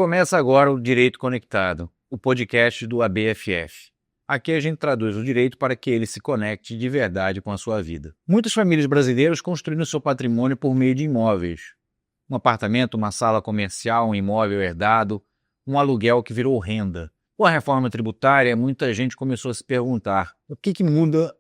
Começa agora o Direito Conectado, o podcast do ABFF. Aqui a gente traduz o direito para que ele se conecte de verdade com a sua vida. Muitas famílias brasileiras construíram seu patrimônio por meio de imóveis. Um apartamento, uma sala comercial, um imóvel herdado, um aluguel que virou renda. Com a reforma tributária, muita gente começou a se perguntar: o que muda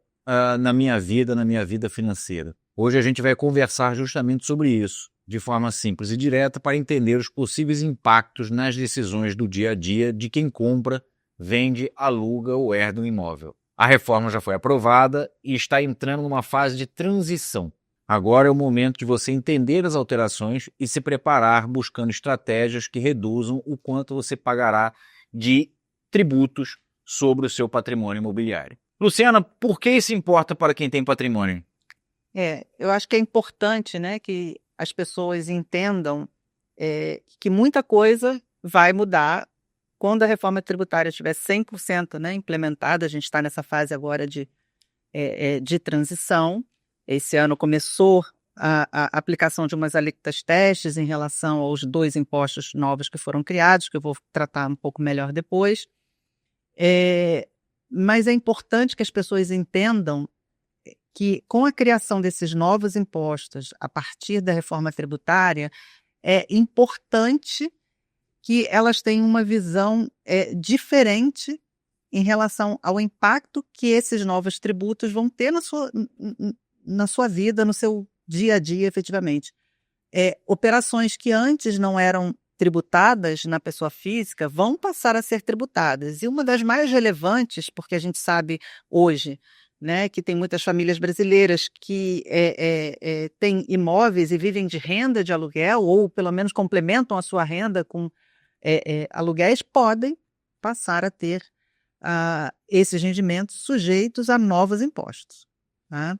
na minha vida financeira? Hoje a gente vai conversar justamente sobre isso, de forma simples e direta, para entender os possíveis impactos nas decisões do dia a dia de quem compra, vende, aluga ou herda um imóvel. A reforma já foi aprovada e está entrando numa fase de transição. Agora é o momento de você entender as alterações e se preparar buscando estratégias que reduzam o quanto você pagará de tributos sobre o seu patrimônio imobiliário. Luciana, por que isso importa para quem tem patrimônio? Eu acho que é importante, né, que as pessoas entendam que muita coisa vai mudar quando a reforma tributária estiver 100%, né, implementada. A gente está nessa fase agora de transição. Esse ano começou a aplicação de umas alíquotas testes em relação aos 2 impostos novos que foram criados, que eu vou tratar um pouco melhor depois. Mas é importante que as pessoas entendam que, com a criação desses novos impostos, a partir da reforma tributária, é importante que elas tenham uma visão diferente em relação ao impacto que esses novos tributos vão ter na sua vida, no seu dia a dia, efetivamente. Operações que antes não eram tributadas na pessoa física vão passar a ser tributadas. E uma das mais relevantes, porque a gente sabe hoje, né, que tem muitas famílias brasileiras que têm imóveis e vivem de renda de aluguel, ou pelo menos complementam a sua renda com aluguéis, podem passar a ter esses rendimentos sujeitos a novos impostos. Tá?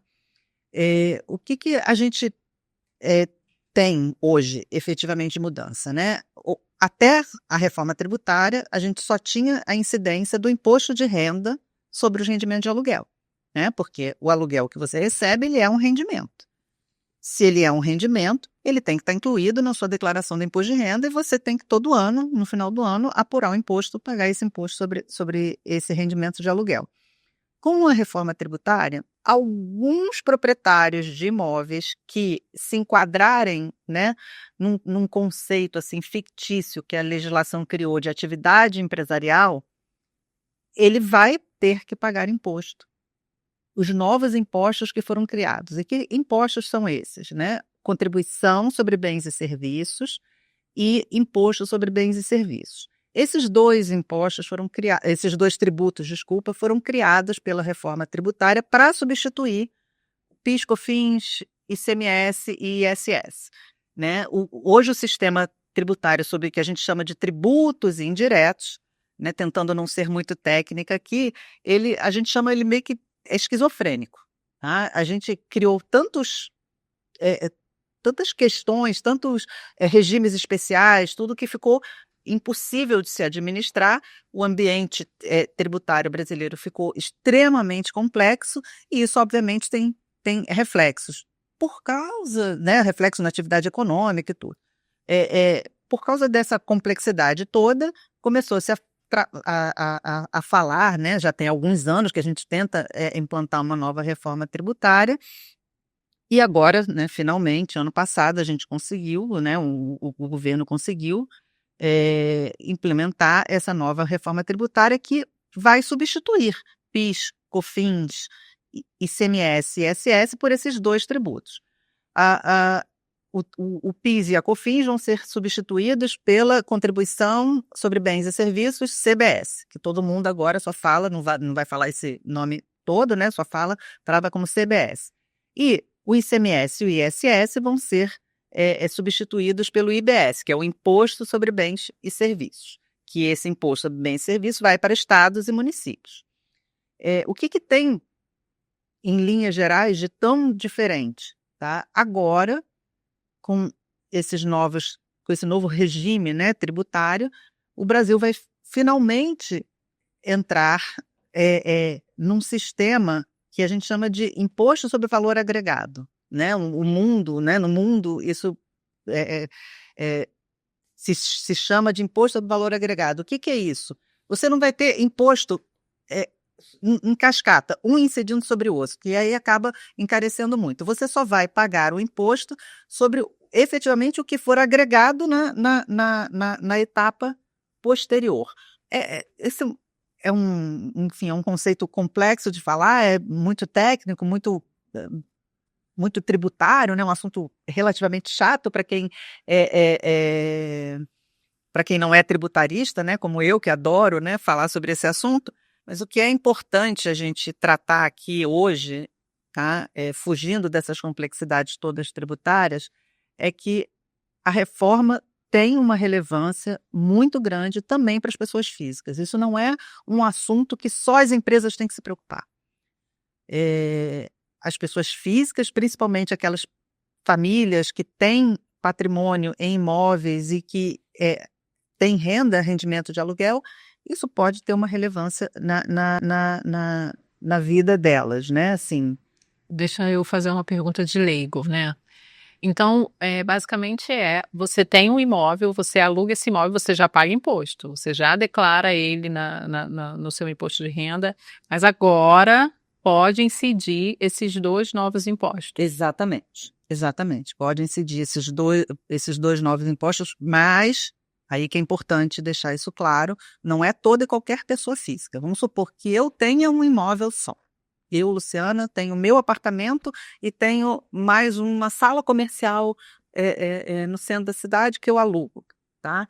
O que a gente tem hoje, efetivamente, de mudança, né? Até a reforma tributária, a gente só tinha a incidência do imposto de renda sobre os rendimentos de aluguel, né? Porque o aluguel que você recebe, ele é um rendimento. Se ele é um rendimento, ele tem que estar incluído na sua declaração do imposto de renda e você tem que, todo ano, no final do ano, apurar o imposto, pagar esse imposto sobre esse rendimento de aluguel. Com a reforma tributária, alguns proprietários de imóveis que se enquadrarem, né, num conceito assim fictício que a legislação criou de atividade empresarial, ele vai ter que pagar imposto. Os novos impostos que foram criados. E que impostos são esses, né? Contribuição sobre bens e serviços e imposto sobre bens e serviços. Esses 2 impostos foram criados, esses 2 tributos, foram criados pela reforma tributária para substituir PIS, COFINS, ICMS e ISS. Né? Hoje o sistema tributário sobre o que a gente chama de tributos indiretos, né, tentando não ser muito técnica aqui, a gente chama ele meio que esquizofrênico. Tá? A gente criou tantas questões, tantos regimes especiais, tudo que ficou impossível de se administrar. O ambiente tributário brasileiro ficou extremamente complexo e isso, obviamente, tem reflexos. Por causa, né, reflexo na atividade econômica e tudo. Por causa dessa complexidade toda, começou-se a falar, né, já tem alguns anos que a gente tenta implantar uma nova reforma tributária, e agora, né, finalmente, ano passado, a gente conseguiu, né, o governo conseguiu implementar essa nova reforma tributária que vai substituir PIS, COFINS, ICMS e ISS por esses 2 tributos. O PIS e a COFINS vão ser substituídos pela Contribuição sobre Bens e Serviços, CBS, que todo mundo agora só fala, não vai falar esse nome todo, né? Só trava como CBS. E o ICMS e o ISS vão ser substituídos pelo IBS, que é o Imposto sobre Bens e Serviços, que esse Imposto sobre Bens e Serviços vai para estados e municípios. O que tem, em linhas gerais, de tão diferente? Tá? Agora, com esse novo regime, né, tributário, o Brasil vai finalmente entrar num sistema que a gente chama de imposto sobre valor agregado. Né? No mundo, isso se chama de imposto do valor agregado. O que é isso? Você não vai ter imposto em cascata, um incidindo sobre o outro, que aí acaba encarecendo muito. Você só vai pagar o imposto sobre efetivamente o que for agregado na etapa posterior. Esse enfim, é um conceito complexo de falar, é muito técnico, muito tributário, né? Um assunto relativamente chato para quem para quem não é tributarista, né? Como eu, que adoro, né, falar sobre esse assunto. Mas o que é importante a gente tratar aqui hoje, tá? Fugindo dessas complexidades todas tributárias, é que a reforma tem uma relevância muito grande também para as pessoas físicas. Isso não é um assunto que só as empresas têm que se preocupar. As pessoas físicas, principalmente aquelas famílias que têm patrimônio em imóveis e que têm rendimento de aluguel, isso pode ter uma relevância na vida delas, né? Assim, Deixa eu fazer uma pergunta de leigo, né? Então, basicamente você tem um imóvel, você aluga esse imóvel, você já paga imposto, você já declara ele no seu imposto de renda, mas agora pode incidir esses 2 novos impostos. Exatamente. Pode incidir esses dois novos impostos, mas aí que é importante deixar isso claro, não é toda e qualquer pessoa física. Vamos supor que eu tenha um imóvel só. Eu, Luciana, tenho meu apartamento e tenho mais uma sala comercial no centro da cidade que eu alugo, tá?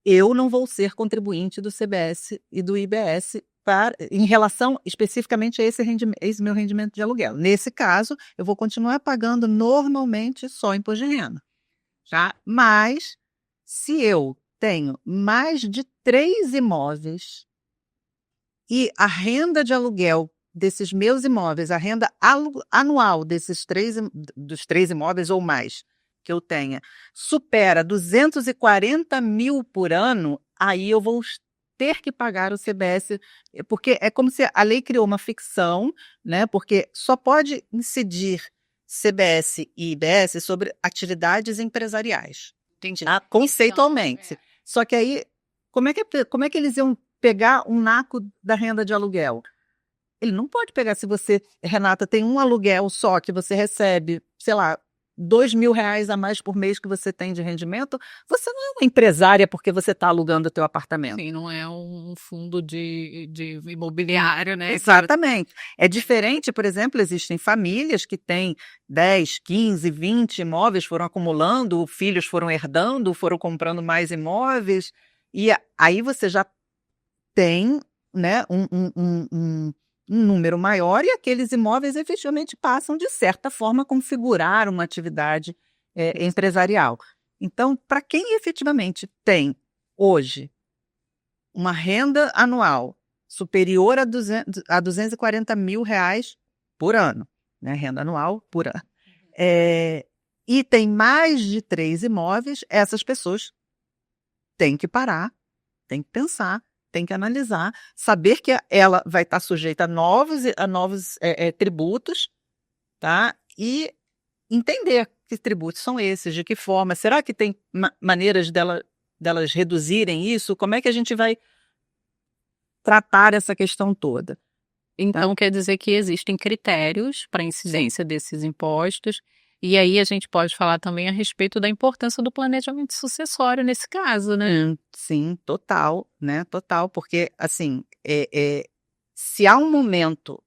Eu não vou ser contribuinte do CBS e do IBS em relação especificamente a esse meu rendimento de aluguel. Nesse caso, eu vou continuar pagando normalmente só imposto de renda, tá? Mas, se eu tenho mais de 3 imóveis e a renda de aluguel desses meus imóveis, a renda anual dos 3 imóveis ou mais que eu tenha, supera 240 mil por ano, aí eu vou ter que pagar o CBS, porque é como se a lei criou uma ficção, né? Porque só pode incidir CBS e IBS sobre atividades empresariais. Entendi. Conceitualmente. Só que aí, como é que eles iam pegar um naco da renda de aluguel? Ele não pode pegar se você, Renata, tem um aluguel só que você recebe, sei lá, R$ 2.000 a mais por mês que você tem de rendimento, você não é uma empresária porque você está alugando o teu apartamento. Sim, não é um fundo de imobiliário, né? Exatamente. É diferente, por exemplo, existem famílias que têm 10, 15, 20 imóveis, foram acumulando, filhos foram herdando, foram comprando mais imóveis, e aí você já tem, né, um número maior e aqueles imóveis efetivamente passam, de certa forma, a configurar uma atividade empresarial. Então, para quem efetivamente tem hoje uma renda anual superior a R$ 240 mil por ano, né, renda anual por ano, e tem mais de 3 imóveis, essas pessoas têm que parar, têm que pensar, tem que analisar, saber que ela vai estar sujeita a novos tributos, tá? E entender que tributos são esses, de que forma. Será que tem maneiras delas reduzirem isso? Como é que a gente vai tratar essa questão toda? Então, quer dizer que existem critérios para a incidência desses impostos, e aí a gente pode falar também a respeito da importância do planejamento sucessório nesse caso, né? Sim, total, né? Total, porque, assim, se há um momento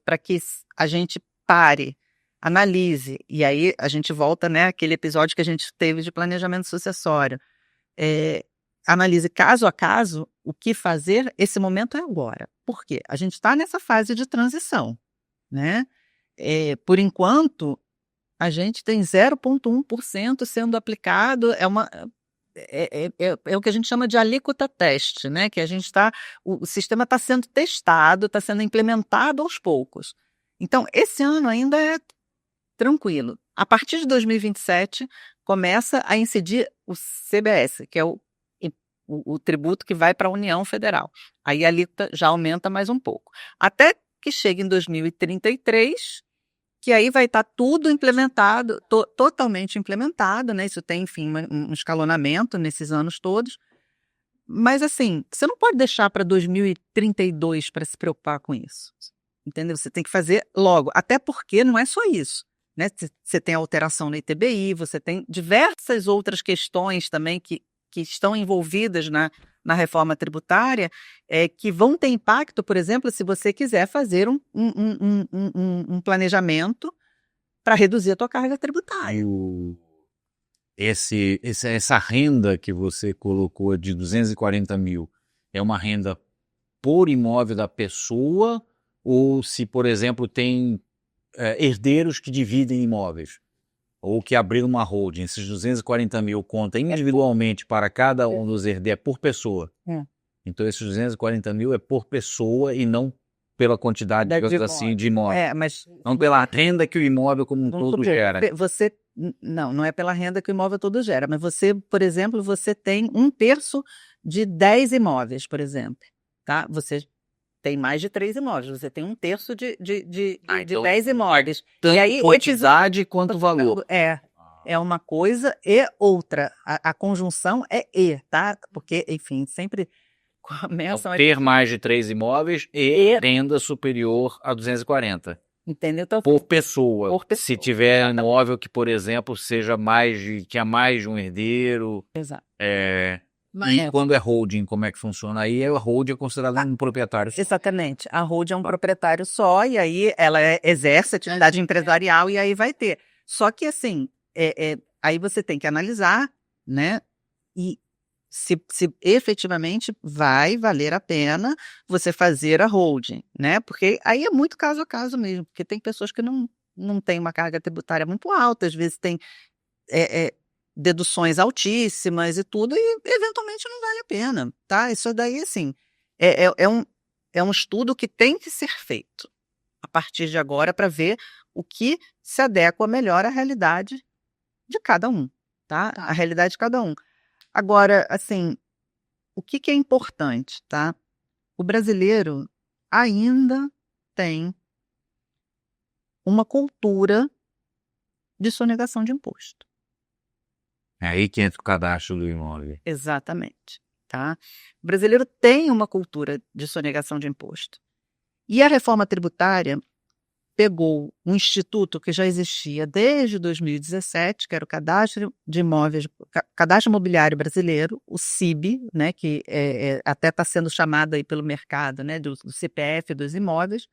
para que a gente pare, analise, e aí a gente volta, né, àquele episódio que a gente teve de planejamento sucessório, analise caso a caso o que fazer, esse momento é agora. Por quê? A gente está nessa fase de transição, né? Por enquanto, a gente tem 0,1% sendo aplicado, é o que a gente chama de alíquota teste, né? Que a gente o sistema está sendo testado, está sendo implementado aos poucos. Então, esse ano ainda é tranquilo. A partir de 2027, começa a incidir o CBS, que é o tributo que vai para a União Federal. Aí a alíquota já aumenta mais um pouco. Até que chegue em 2033, que aí vai estar tudo implementado, totalmente implementado, né? Isso tem, enfim, um escalonamento nesses anos todos. Mas, assim, você não pode deixar para 2032 para se preocupar com isso. Entendeu? Você tem que fazer logo. Até porque não é só isso, né? Você tem a alteração na ITBI, você tem diversas outras questões também que estão envolvidas na reforma tributária, que vão ter impacto, por exemplo, se você quiser fazer um planejamento para reduzir a tua carga tributária. Essa renda que você colocou de 240 mil é uma renda por imóvel da pessoa, ou se, por exemplo, tem herdeiros que dividem imóveis, ou que abriram uma holding, esses 240 mil conta individualmente para cada um dos herdeiros, por pessoa. Então, esses 240 mil é por pessoa e não pela quantidade, assim, de imóveis. Mas não pela renda que o imóvel como um todo gera. Não é pela renda que o imóvel todo gera, mas você, por exemplo, você tem 1/3 de 10 imóveis, por exemplo, tá? Você tem mais de 3 imóveis, você tem 1/3 de 10 imóveis. Tanto e aí, quantidade quanto valor. É uma coisa e outra. A conjunção é e, tá? Porque, enfim, sempre começam ter mais de 3 imóveis e renda superior a 240. Entendeu? Então, por pessoa. Se tiver um imóvel que, por exemplo, seja que há mais de um herdeiro. Exato. E quando é holding, como é que funciona? Aí a holding é considerada um proprietário só. Exatamente. A holding é um proprietário só, e aí ela exerce atividade empresarial, e aí vai ter. Só que, assim, aí você tem que analisar, né? E se efetivamente vai valer a pena você fazer a holding, né? Porque aí é muito caso a caso mesmo, porque tem pessoas que não têm uma carga tributária muito alta, às vezes tem deduções altíssimas e tudo, e eventualmente não vale a pena, tá? Isso daí, assim, é um estudo que tem que ser feito a partir de agora para ver o que se adequa melhor à realidade de cada um, tá? A realidade de cada um. Agora, assim, o que é importante, tá? O brasileiro ainda tem uma cultura de sonegação de imposto. É aí que entra o cadastro do imóvel. Exatamente, tá? O brasileiro tem uma cultura de sonegação de imposto. E a reforma tributária pegou um instituto que já existia desde 2017, que era o Cadastro de Imóveis, Cadastro Imobiliário Brasileiro, o CIB, né, que até está sendo chamado aí pelo mercado, né, do CPF dos imóveis,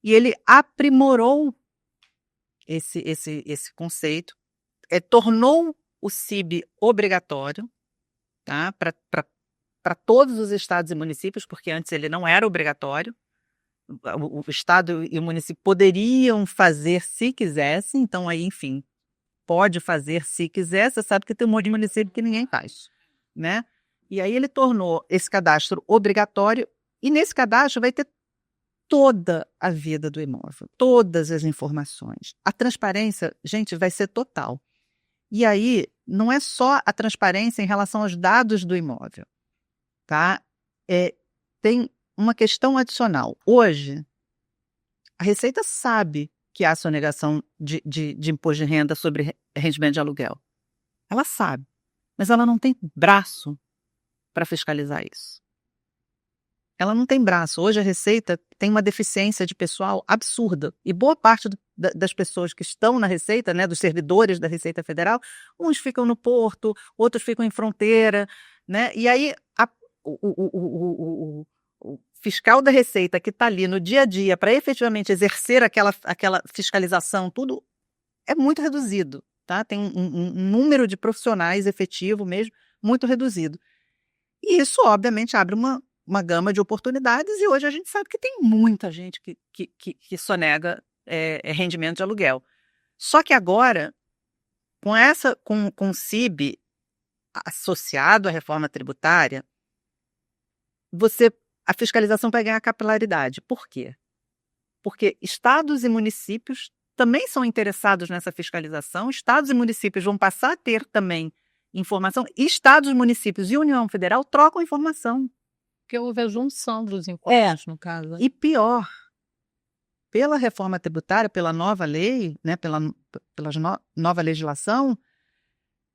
e ele aprimorou esse conceito, tornou o CIB obrigatório, tá, para todos os estados e municípios, porque antes ele não era obrigatório. O estado e o município poderiam fazer se quisessem, então aí, enfim, pode fazer se quiser. Você sabe que tem um monte de município que ninguém faz, né? E aí ele tornou esse cadastro obrigatório, e nesse cadastro vai ter toda a vida do imóvel, todas as informações. A transparência, gente, vai ser total. E aí não é só a transparência em relação aos dados do imóvel, tá? Tem uma questão adicional. Hoje, a Receita sabe que há sonegação de imposto de renda sobre rendimento de aluguel. Ela sabe, mas ela não tem braço para fiscalizar isso. Ela não tem braço. Hoje a Receita tem uma deficiência de pessoal absurda. E boa parte das pessoas que estão na Receita, né, dos servidores da Receita Federal, uns ficam no porto, outros ficam em fronteira, né? E aí o fiscal da Receita que está ali no dia a dia para efetivamente exercer aquela fiscalização, tudo é muito reduzido, tá? Tem um número de profissionais efetivo mesmo muito reduzido. E isso, obviamente, abre uma gama de oportunidades, e hoje a gente sabe que tem muita gente que sonega rendimento de aluguel. Só que agora, com o CIB associado à reforma tributária, a fiscalização vai ganhar capilaridade. Por quê? Porque estados e municípios também são interessados nessa fiscalização, estados e municípios vão passar a ter também informação, e estados, municípios e União Federal trocam informação. Porque houve a junção dos impostos, no caso. E pior, pela reforma tributária, pela nova lei, né, pela nova legislação,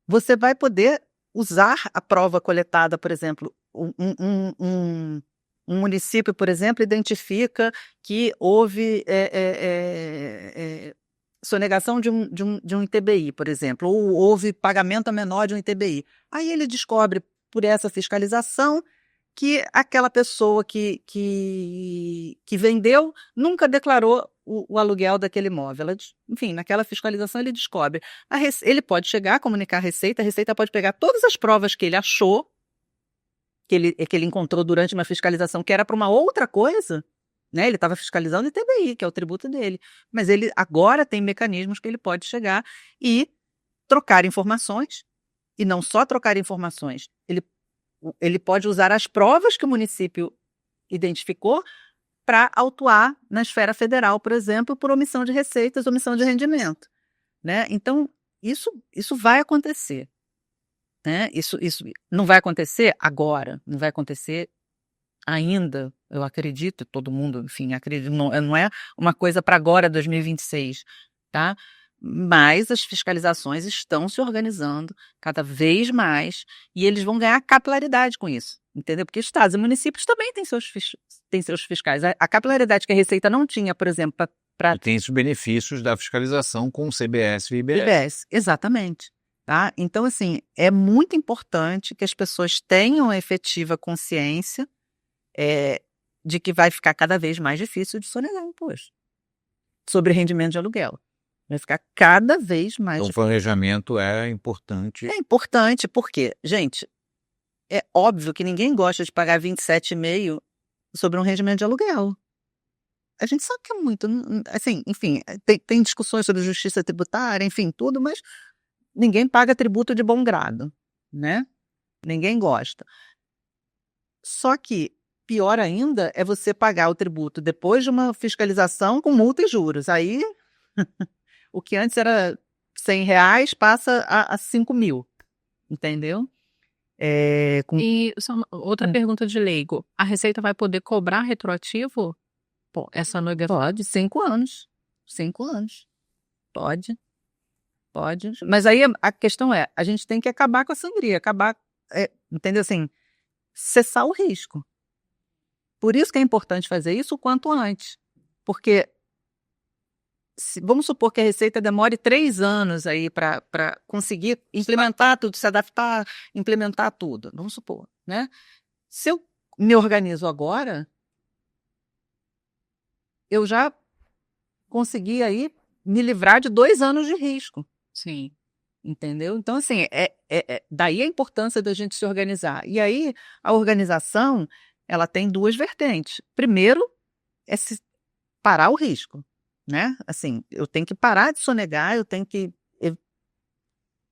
você vai poder usar a prova coletada, por exemplo, um município, por exemplo, identifica que houve sonegação de um ITBI, por exemplo, ou houve pagamento a menor de um ITBI. Aí ele descobre, por essa fiscalização, que aquela pessoa que vendeu nunca declarou o aluguel daquele imóvel. Enfim, naquela fiscalização ele descobre. Ele pode chegar a comunicar a Receita pode pegar todas as provas que ele achou, que ele encontrou durante uma fiscalização que era para uma outra coisa, né? Ele estava fiscalizando o ITBI, que é o tributo dele. Mas ele agora tem mecanismos que ele pode chegar e trocar informações, e não só trocar informações, ele pode usar as provas que o município identificou para autuar na esfera federal, por exemplo, por omissão de receitas, omissão de rendimento, né? Então, isso vai acontecer, né? Isso não vai acontecer agora, não vai acontecer ainda, eu acredito, todo mundo, enfim, acredito, não é uma coisa para agora, 2026, tá? Mas as fiscalizações estão se organizando cada vez mais e eles vão ganhar capilaridade com isso, entendeu? Porque estados e municípios também têm seus fiscais. A capilaridade que a Receita não tinha, por exemplo, E tem os benefícios da fiscalização com o CBS e o IBS. IBS, exatamente. Tá? Então, assim, é muito importante que as pessoas tenham a efetiva consciência de que vai ficar cada vez mais difícil de sonegar imposto sobre rendimento de aluguel. Vai ficar cada vez mais Então, o difícil. planejamento é importante. É importante porque, gente, é óbvio que ninguém gosta de pagar 27,5% sobre um rendimento de aluguel. A gente sabe que é muito, assim, enfim, tem discussões sobre justiça tributária, enfim, tudo, mas ninguém paga tributo de bom grado, né? Ninguém gosta. Só que pior ainda é você pagar o tributo depois de uma fiscalização com multa e juros. Aí, o que antes era R$100 passa a 5.000, entendeu? E só outra pergunta de leigo. A Receita vai poder cobrar retroativo? Pô, essa anuidade? Pode, 5 anos. 5 anos. Pode. Mas aí a questão é, a gente tem que acabar com a sangria, entendeu? Assim, cessar o risco. Por isso que é importante fazer isso o quanto antes. Porque, vamos supor que a Receita demore 3 anos aí para conseguir implementar tudo, se adaptar, implementar tudo. Vamos supor, né? Se eu me organizo agora, eu já consegui aí me livrar de 2 anos de risco. Sim. Entendeu? Então, assim, daí a importância da gente se organizar. E aí, a organização, ela tem 2 vertentes. Primeiro, é se parar o risco, né? Assim, eu tenho que parar de sonegar, eu tenho que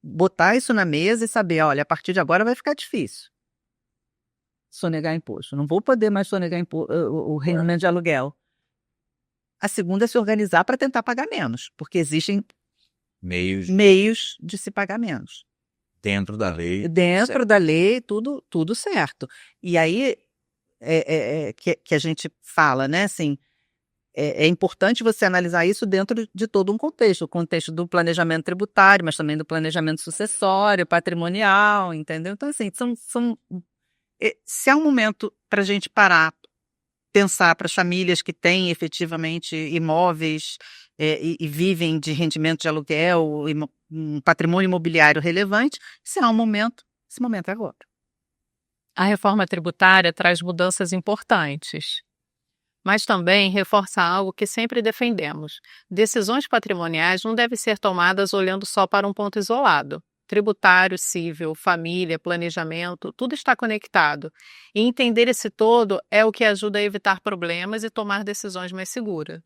botar isso na mesa e saber, olha, a partir de agora vai ficar difícil sonegar imposto. Não vou poder mais sonegar o rendimento de aluguel. A segunda é se organizar para tentar pagar menos, porque existem meios de se pagar menos. Dentro da lei. Dentro da lei, tudo certo. E aí, que a gente fala, né, assim, é importante você analisar isso dentro de todo um contexto, o contexto do planejamento tributário, mas também do planejamento sucessório, patrimonial, entendeu? Então, assim, se há um momento para a gente parar, pensar para as famílias que têm efetivamente imóveis e vivem de rendimento de aluguel, um patrimônio imobiliário relevante, se há um momento, esse momento é agora. A reforma tributária traz mudanças importantes, mas também reforça algo que sempre defendemos. Decisões patrimoniais não devem ser tomadas olhando só para um ponto isolado. Tributário, civil, família, planejamento, tudo está conectado. E entender esse todo é o que ajuda a evitar problemas e tomar decisões mais seguras.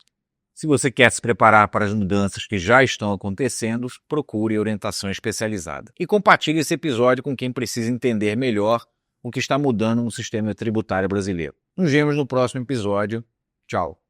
Se você quer se preparar para as mudanças que já estão acontecendo, procure orientação especializada. E compartilhe esse episódio com quem precisa entender melhor o que está mudando no sistema tributário brasileiro. Nos vemos no próximo episódio. Tchau.